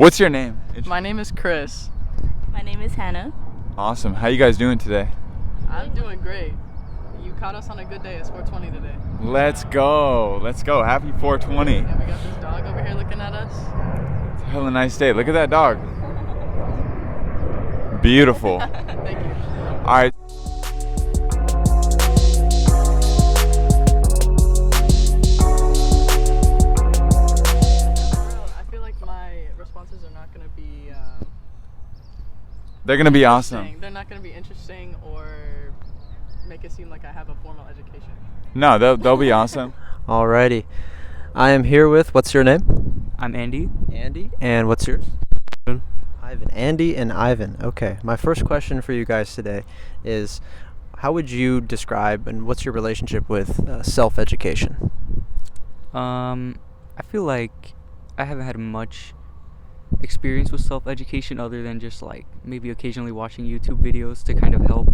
What's your name? My name is Chris. My name is Hannah. Awesome. How you guys doing today? I'm doing great. You caught us on a good day. It's 420 today. Let's go. Let's go. Happy 420. And we got this dog over here looking at us. It's a hell of a nice day. Look at that dog. Beautiful. Thank you. All right. I feel like my responses are not going to be They're going to be interesting. awesome. They're not going to be interesting or make it seem like I have a formal education. No, they'll be awesome. Alrighty. I am here with, what's your name? I'm Andy. Andy. And what's yours? Ivan. Andy and Ivan. Okay. My first question for you guys today is, how would you describe and what's your relationship with self-education? I feel like I haven't had much experience with self-education other than just like maybe occasionally watching YouTube videos to kind of help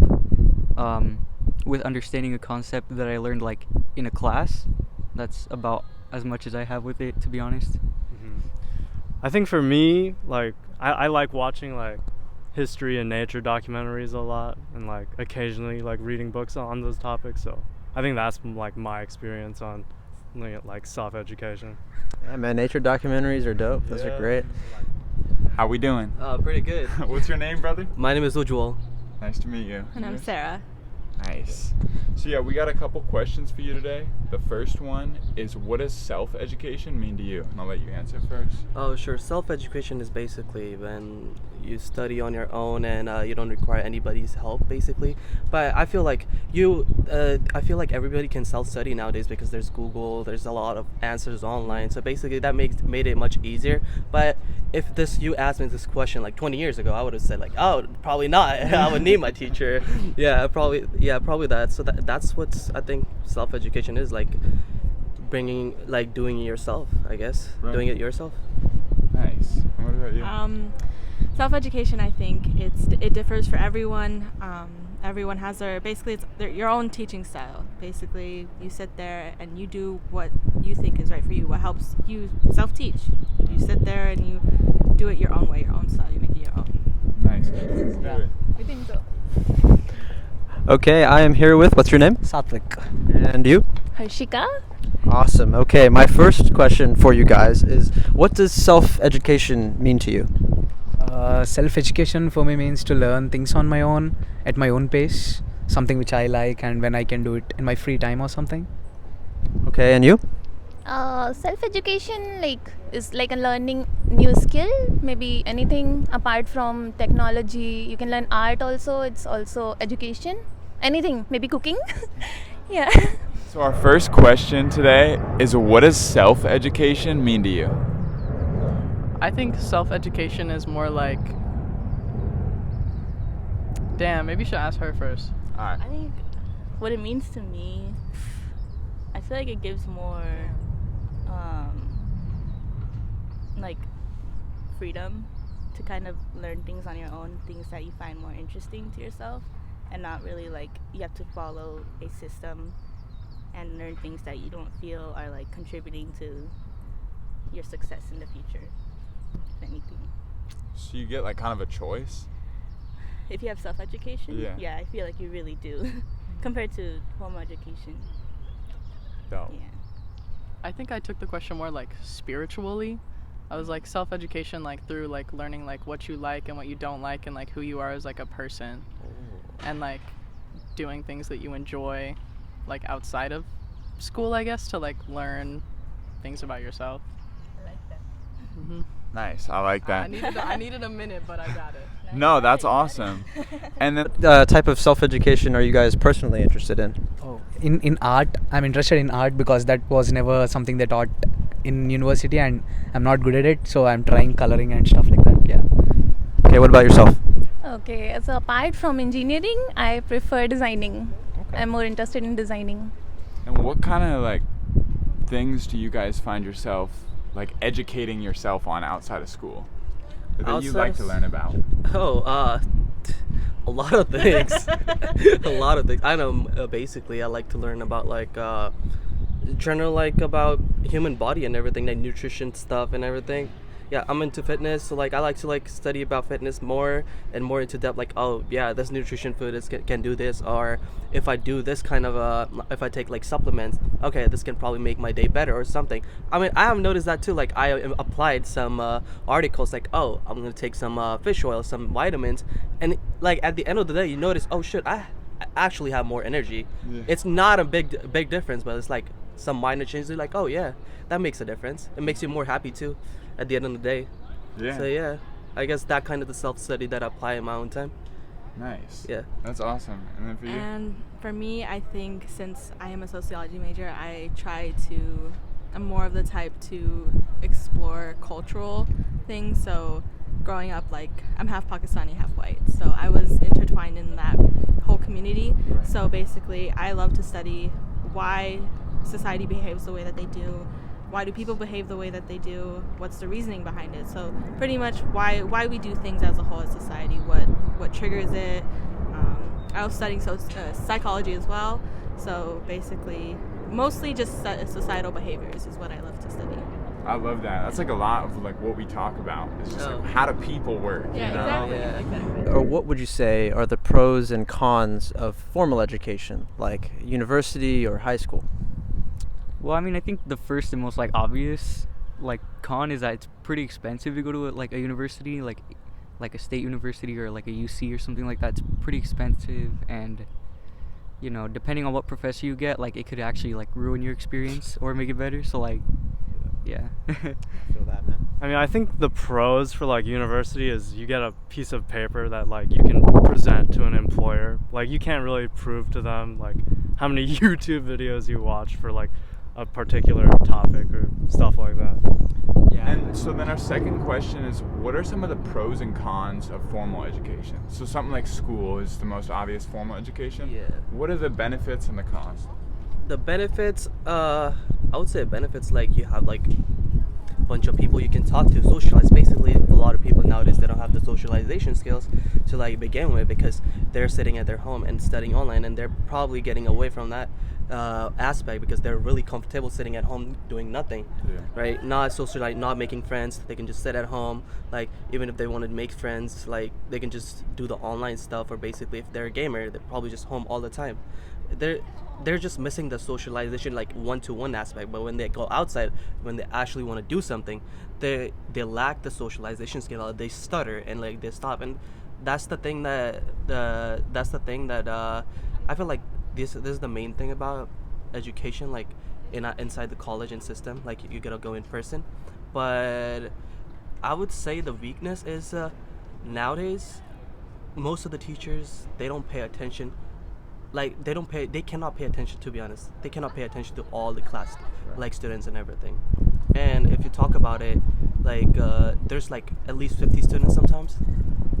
with understanding a concept that I learned like in a class. That's about as much as I have with it, to be honest. I think for me, like I like watching like history and nature documentaries a lot, and like occasionally like reading books on those topics. So I think that's like my experience on like self-education. Yeah, man, nature documentaries are dope. Those are great. How we doing? Pretty good. What's your name, brother? My name is Ujwal. Nice to meet you. And I'm Sarah. Nice. So yeah, we got a couple questions for you today. The first one is, what does self-education mean to you? And I'll let you answer first. Oh, sure. Self-education is basically when you study on your own and you don't require anybody's help, basically. But I feel like I feel like everybody can self-study nowadays because there's Google, there's a lot of answers online. So basically, that made it much easier. But if you asked me this question like 20 years ago, I would have said like, oh, probably not. I would need my teacher. Probably that. So that's what I think self-education is, like doing it yourself, I guess. Right. Doing it yourself. Nice. And what about you? Self-education, I think it differs for everyone. Everyone has your own teaching style. Basically, you sit there and you do what you think is right for you, what helps you self-teach. You sit there and you do it your own way, your own style. You make it your own. Nice. Let's do it. I think so. Okay, I am here with, what's your name? Satvik. And you? Harshika? Awesome. Okay, my first question for you guys is, what does self-education mean to you? Self-education for me means to learn things on my own, at my own pace, something which I like and when I can do it in my free time or something. Okay, and you? Self-education is like a learning new skill, maybe anything apart from technology. You can learn art also, it's also education. Anything, maybe cooking. Yeah. So our first question today is, what does self-education mean to you? I think self-education is more like... Damn, maybe you should ask her first. All right. I think what it means to me, I feel like it gives more like freedom to kind of learn things on your own, things that you find more interesting to yourself, and not really like you have to follow a system and learn things that you don't feel are like contributing to your success in the future, if anything. So you get like kind of a choice? If you have self-education, Yeah. I feel like you really do compared to formal education. Dope. Yeah. I think I took the question more like spiritually. I was like self-education like through like learning like what you like and what you don't like and like who you are as like a person. And like doing things that you enjoy like outside of school, I guess, to like learn things about yourself. I like that. Mm-hmm. Nice. I like that. I needed a minute, but I got it. No, that's awesome. And then Type of self-education are you guys personally interested in? Oh, in art, I'm interested in art because that was never something they taught in university and I'm not good at it, so I'm trying coloring and stuff like that. Yeah. Okay, what about yourself? Okay, so apart from engineering, I prefer designing. I'm more interested in designing. And what kind of like things do you guys find yourself like educating yourself on outside of school that you like to learn about? A lot of things. A lot of things. I know. Basically, I like to learn about like general like about human body and everything, like nutrition stuff and everything. yeah, I'm into fitness, so like I like to like study about fitness more and more into depth. Like, oh yeah, this nutrition food can do this, or if I do this kind of if I take like supplements, okay, this can probably make my day better or something. I mean, I have noticed that too. Like, I applied some articles like, oh, I'm gonna take some fish oil, some vitamins, and like at the end of the day, you notice, oh shit, I actually have more energy. Yeah. It's not a big difference, but it's like some minor changes. Like, oh yeah, that makes a difference. It makes you more happy too at the end of the day. Yeah. So yeah, I guess that kind of the self-study that I apply in my own time. Nice. Yeah. That's awesome. And then for you? And for me, I think since I am a sociology major, I'm more of the type to explore cultural things. So growing up, like, I'm half Pakistani, half white. So I was intertwined in that whole community. Right. So basically, I love to study why society behaves the way that they do. Why do people behave the way that they do? What's the reasoning behind it? So pretty much why we do things as a whole as society, what triggers it. I was studying psychology as well. So basically, mostly just societal behaviors is what I love to study. I love that. That's like a lot of like what we talk about. It's just like, how do people work? Yeah, you know? exactly. Or what would you say are the pros and cons of formal education, like university or high school? Well, I mean, I think the first and most like obvious like con is that it's pretty expensive to go to like a university, like a state university or like a UC or something like that. It's pretty expensive, and you know, depending on what professor you get, like it could actually like ruin your experience or make it better. So like, yeah. I feel that, man. I mean, I think the pros for like university is you get a piece of paper that like you can present to an employer. Like, you can't really prove to them like how many YouTube videos you watch for like a particular topic or stuff like that. Yeah. And so then our second question is, what are some of the pros and cons of formal education? So something like school is the most obvious formal education. Yeah. What are the benefits and the cons? The benefits, I would say benefits, like you have like a bunch of people you can talk to, socialize. Basically, a lot of people nowadays, they don't have the socialization skills to like begin with, because they're sitting at their home and studying online, and they're probably getting away from that aspect because they're really comfortable sitting at home doing nothing. Yeah. Right? Not socialize, not making friends. They can just sit at home. Like, even if they want to make friends, like they can just do the online stuff. Or basically, if they're a gamer, they're probably just home all the time. They're just missing the socialization, like one-to-one aspect. But when they go outside, when they actually want to do something, they lack the socialization skill. They stutter and like they stop, and that's the thing that I feel like this is the main thing about education, like inside the college and system. Like, you gotta go in person. But I would say the weakness is nowadays most of the teachers, they don't pay attention. Like, they cannot pay attention, to be honest. They cannot pay attention to all the class, like students and everything. And if you talk about it, like there's like at least 50 students sometimes.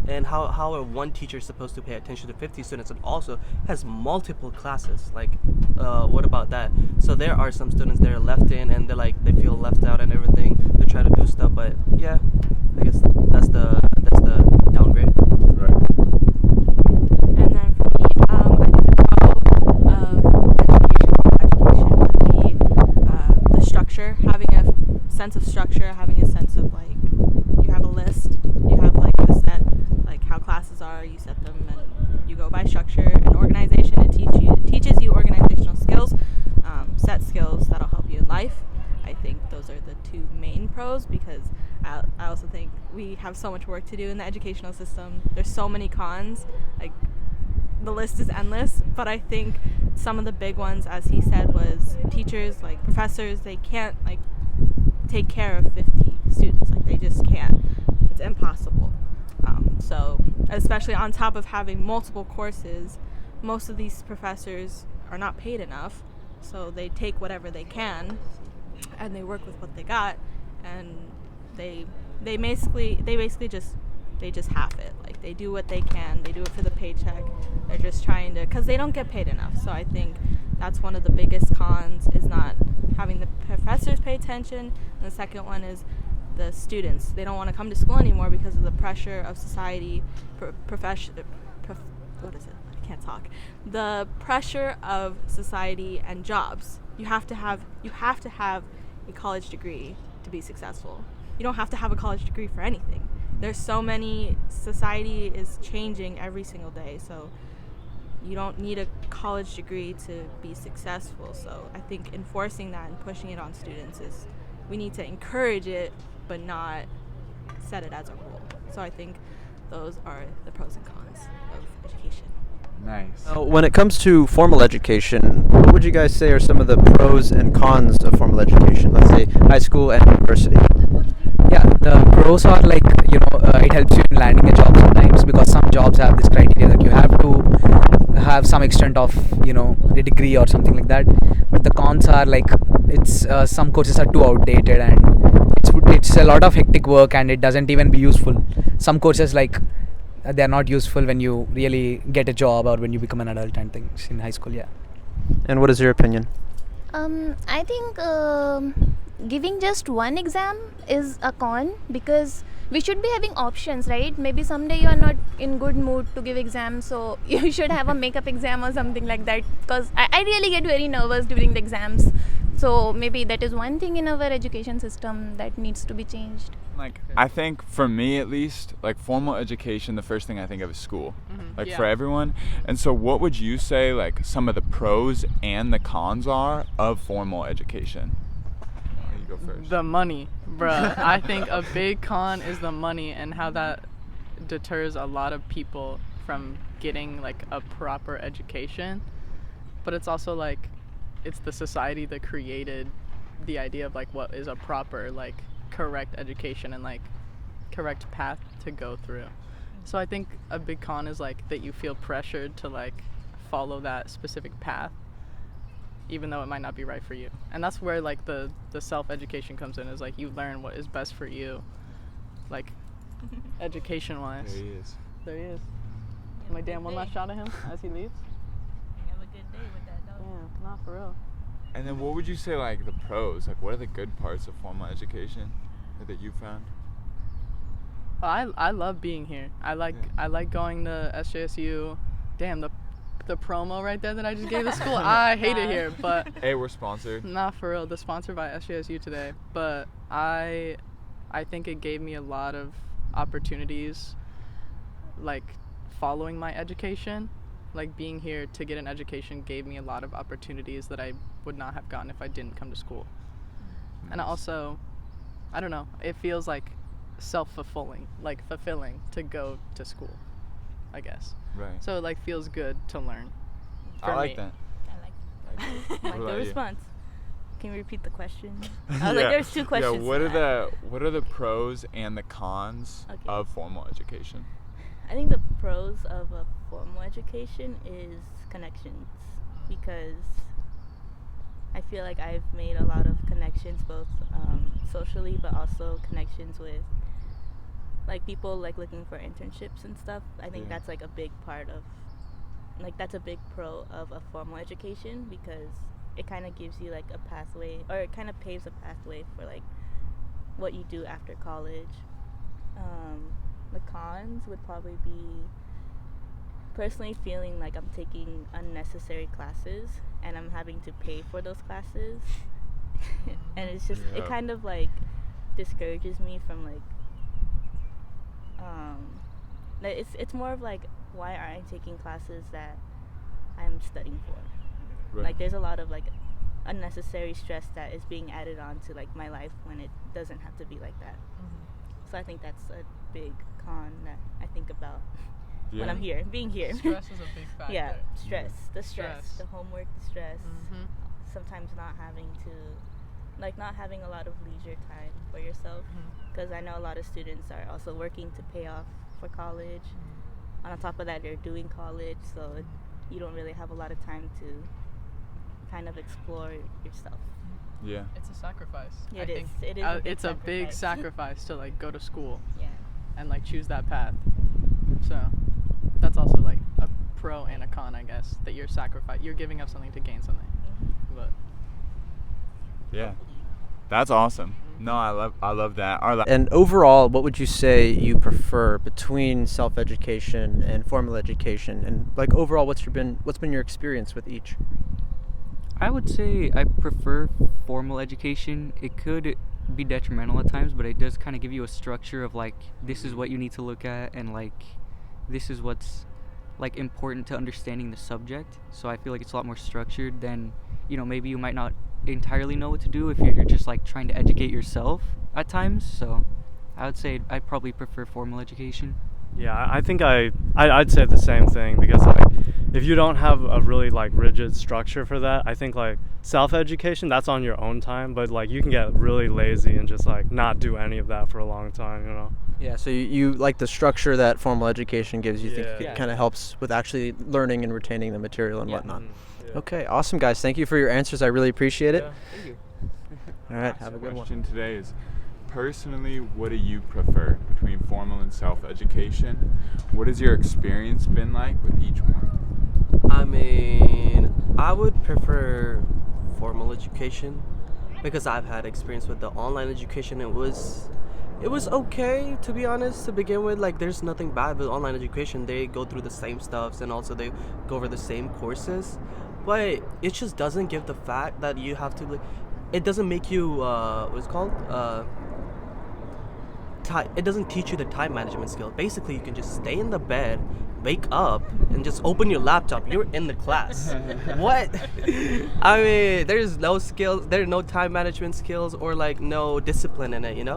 And how are one teacher supposed to pay attention to 50 students and also has multiple classes? Like, what about that? So there are some students that are left in, and they feel left out and everything. They try to do stuff, but yeah, I guess that's the downgrade. Right. And then for me, I think the pro of education would be the structure, having a sense of structure, having a sense of like, you have a list, you have like a set, like how classes are, you set them and you go by structure and organization. It teaches you organizational skills, set skills that'll help you in life. I think those are the two main pros, because I also think we have so much work to do in the educational system. There's so many cons, like the list is endless, but I think some of the big ones, as he said, was teachers, like professors, they can't like take care of 50 students. Like, they just can't. It's impossible. So especially on top of having multiple courses, most of these professors are not paid enough, so they take whatever they can and they work with what they got, and they basically just half it. Like, they do what they can, they do it for the paycheck. They're just trying to, because they don't get paid enough. So I think that's one of the biggest cons, is not having the professors pay attention. And the second one is the students. They don't want to come to school anymore because of the pressure of society, the pressure of society and jobs. You have to have a college degree to be successful. you don't have to have a college degree for anything. There's so many, society is changing every single day, so you don't need a college degree to be successful. So I think enforcing that and pushing it on students is, we need to encourage it but not set it as a rule. So I think those are the pros and cons of education. Nice. When it comes to formal education, what would you guys say are some of the pros and cons of formal education? Let's say high school and university. Yeah, the pros are like, it helps you in landing a job sometimes, because some jobs have this criteria that you have to have some extent of a degree or something like that. But the cons are like, it's some courses are too outdated, and it's a lot of hectic work, and it doesn't even be useful. Some courses, like, they're not useful when you really get a job or when you become an adult and things in high school. Yeah. And what is your opinion? I think giving just one exam is a con, because we should be having options, right? Maybe someday you are not in good mood to give exams, so you should have a makeup exam or something like that, because I really get very nervous during the exams. So maybe that is one thing in our education system that needs to be changed. Like, I think for me at least, like formal education, the first thing I think of is school, like Yeah. for everyone. And so what would you say like some of the pros and the cons are of formal education? You go first. The money, bruh. I think a big con is the money, and how that deters a lot of people from getting like a proper education. But it's also like, it's the society that created the idea of like what is a proper, like, correct education and like correct path to go through. So I think a big con is like that you feel pressured to like follow that specific path, even though it might not be right for you. And that's where like the self-education comes in, is like you learn what is best for you, like education wise. There he is. There he is. Am I damn one last shot at him as he leaves? Have a good day with that dog. Yeah, not for real. And then what would you say like the pros? Like what are the good parts of formal education that you found? I love being here. I like going to SJSU. Damn, the promo right there that I just gave the school. I hate it here, but Hey, we're sponsored. not for real. The sponsored by SJSU today, but I think it gave me a lot of opportunities, like following my education. Like being here to get an education gave me a lot of opportunities that I would not have gotten if I didn't come to school. And also, I don't know, it feels like fulfilling to go to school, I guess. Right. So it like feels good to learn. For I like me. that. I like What about the you? response. Can you repeat the question? I was like, there's two questions. Yeah, what to are that. what are the pros and the cons Okay. of formal education? I think the pros of a formal education is connections, because I feel like I've made a lot of connections, both socially, but also connections with like people like looking for internships and stuff. I think Yeah. that's like a big part of, like, that's a big pro of a formal education, because it kind of gives you like a pathway, or it kind of paves a pathway for like what you do after college. The cons would probably be personally feeling like I'm taking unnecessary classes and I'm having to pay for those classes. And it's just, Yeah. it kind of like discourages me from like it's more of like, why aren't I taking classes that I'm studying for? Right. Like there's a lot of like unnecessary stress that is being added on to like my life when it doesn't have to be like that. So I think that's a big con that I think about when Yeah. I'm here, being here. Stress is a big factor. Yeah, stress, the stress, Stress. the homework, the stress. Mhm. Sometimes not having a lot of leisure time for yourself, because I know a lot of students are also working to pay off for college. On top of that, you're doing college, so you don't really have a lot of time to kind of explore yourself. Yeah. It's a sacrifice. Yeah, I it think is. It is a big it's a big sacrifice. sacrifice to like go to school Yeah. and like choose that path. So that's also like a pro and a con, I guess, that you're giving up something to gain something. But Yeah. That's awesome. No, I love that. And overall, what would you say you prefer between self-education and formal education? And like overall, what's been your experience with each? I would say I prefer formal education. It could be detrimental at times, but it does kind of give you a structure of like, this is what you need to look at, and like this is what's like important to understanding the subject. So I feel like it's a lot more structured than, maybe you might not entirely know what to do if you're just like trying to educate yourself at times. So I would say I probably prefer formal education. Yeah, I think I'd say the same thing, because like if you don't have a really like rigid structure for that, I think like self-education, that's on your own time, but like you can get really lazy and just like not do any of that for a long time. Yeah, so you like the structure that formal education gives. You think Yeah. it kind of helps with actually learning and retaining the material and whatnot. Yeah. Okay, awesome, guys. Thank you for your answers. I really appreciate it. Yeah. Thank you. All right, Last have a good one. question today is, personally, what do you prefer between formal and self-education? What has your experience been like with each one? I mean, I would prefer formal education because I've had experience with the online education. It was okay, to be honest, to begin with. Like, there's nothing bad with online education. They go through the same stuffs, and also they go over the same courses, but it just doesn't give the fact that you have to like, it doesn't make you what's it called it doesn't teach you the time management skill. Basically, you can just stay in the bed, wake up, and just open your laptop. You're in the class. What? I mean, there's no skills. There's no time management skills or like no discipline in it.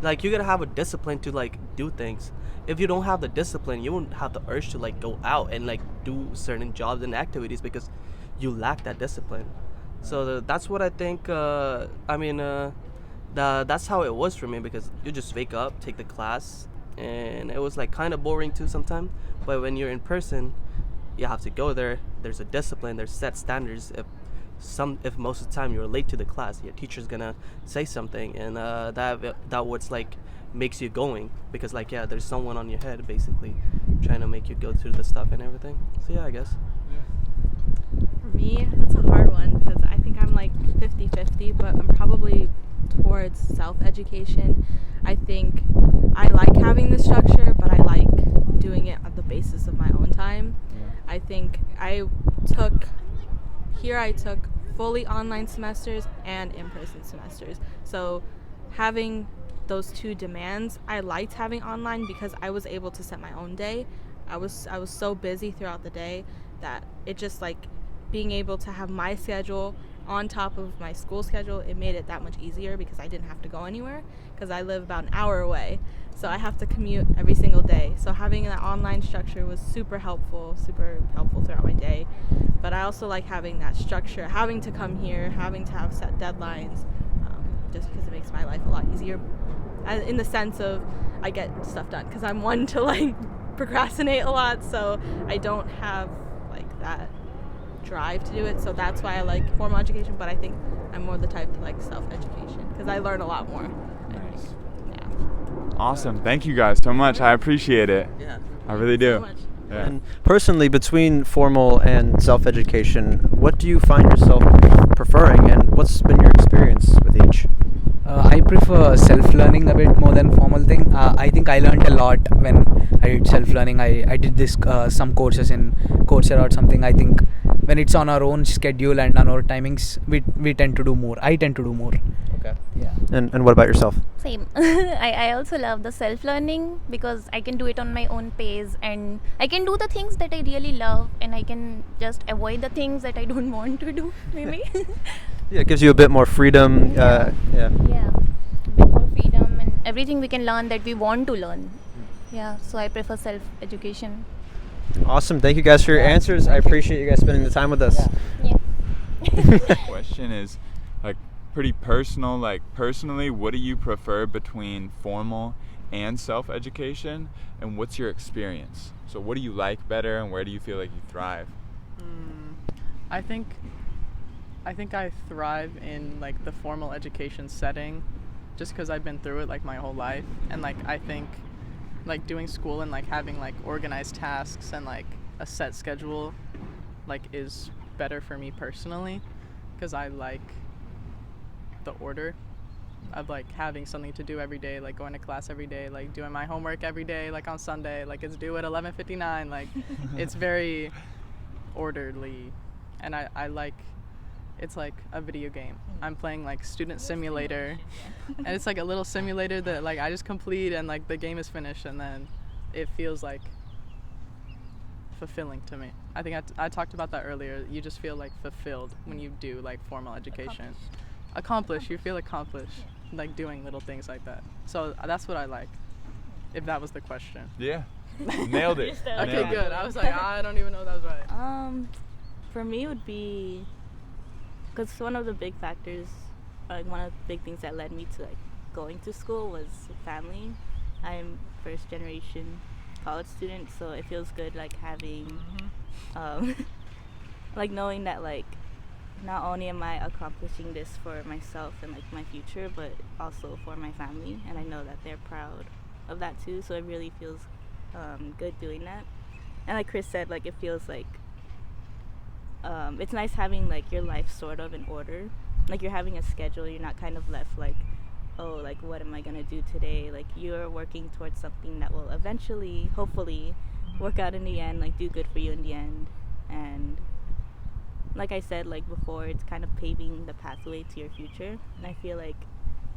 Like, you gotta have a discipline to like do things. If you don't have the discipline, you won't have the urge to like go out and like do certain jobs and activities because you lack that discipline. So that's what I think. That's how it was for me, because you just wake up, take the class, and it was like kind of boring too sometimes. But when you're in person, you have to go there. There's a discipline. There's set standards. If most of the time you're late to the class, your teacher's gonna say something, and that what's like makes you going, because like, yeah, there's someone on your head basically trying to make you go through the stuff and everything. So yeah, I guess. For me, that's a hard one because I think I'm like 50-50, but I'm probably towards self-education. I think I like having the structure, but I like doing it on the basis of my own time. I think I took fully online semesters and in-person semesters. So having those two demands, I liked having online because I was able to set my own day. I was so busy throughout the day that it just like being able to have my schedule on top of my school schedule, it made it that much easier because I didn't have to go anywhere, because I live about an hour away, so I have to commute every single day. So having that online structure was super helpful throughout my day. But I also like having that structure, having to come here, having to have set deadlines, just because it makes my life a lot easier in the sense of I get stuff done, because I'm one to like procrastinate a lot, so I don't have like that drive to do it. So that's why I like formal education, but I think I'm more the type to like self-education because I learn a lot more. Nice. Yeah. Awesome. Thank you guys so much. I appreciate it. Yeah. I really do. So much. Yeah. And personally, between formal and self-education, what do you find yourself preferring, and what's been your experience with each? I prefer self-learning a bit more than formal thing. I think I learned a lot when I did self-learning. I did this some courses in Coursera or something. I think when it's on our own schedule and on our timings, we tend to do more. I tend to do more. Okay. Yeah. And what about yourself? Same. I also love the self-learning because I can do it on my own pace, and I can do the things that I really love, and I can just avoid the things that I don't want to do, maybe. Yeah, it gives you a bit more freedom. Yeah. Yeah, a bit more freedom and everything we can learn that we want to learn. Yeah, so I prefer self-education. Awesome. Thank you guys for your answers. I appreciate you guys spending the time with us. Yeah. Question is like pretty personal. Like, personally, what do you prefer between formal and self-education, and what's your experience? So what do you like better, and where do you feel like you thrive? I think I thrive in like the formal education setting just because I've been through it like my whole life, and like I think like doing school and like having like organized tasks and like a set schedule like is better for me personally because I like the order of like having something to do every day, like going to class every day, like doing my homework every day, like on Sunday, like it's due at 11:59, like it's very orderly, and I like it's like a video game. I'm playing like Student Simulator, and it's like a little simulator that like I just complete, and like the game is finished, and then it feels like fulfilling to me. I think I talked about that earlier. You just feel like fulfilled when you do like formal education. Accomplished. You feel accomplished, like doing little things like that. So that's what I like. If that was the question. Yeah. Nailed it. Okay, Nailed good. it. I was like, I don't even know if that was right. For me, it would be because one of the big factors, like one of the big things that led me to like going to school was family. I'm first generation college student, so it feels good like having, like knowing that like not only am I accomplishing this for myself and like my future, but also for my family, and I know that they're proud of that too. So it really feels good doing that. And like Chris said, like it feels like it's nice having like your life sort of in order, like you're having a schedule. You're not kind of left like, oh, like what am I gonna do today? Like you're working towards something that will eventually, hopefully, work out in the end, like do good for you in the end. And like I said like before, it's kind of paving the pathway to your future. And I feel like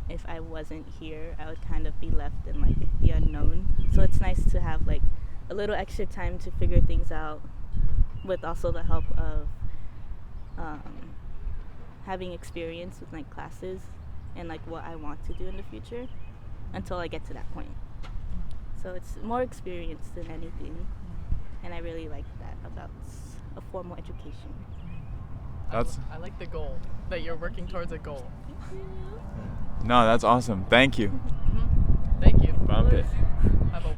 if I wasn't here, I would kind of be left in like the unknown. So it's nice to have like a little extra time to figure things out, with also the help of having experience with like classes and like what I want to do in the future until I get to that point. So it's more experience than anything, and I really like that about a formal education. I like the goal, that you're working towards a goal. No, that's awesome. Thank you. Thank you. Bump it. Have a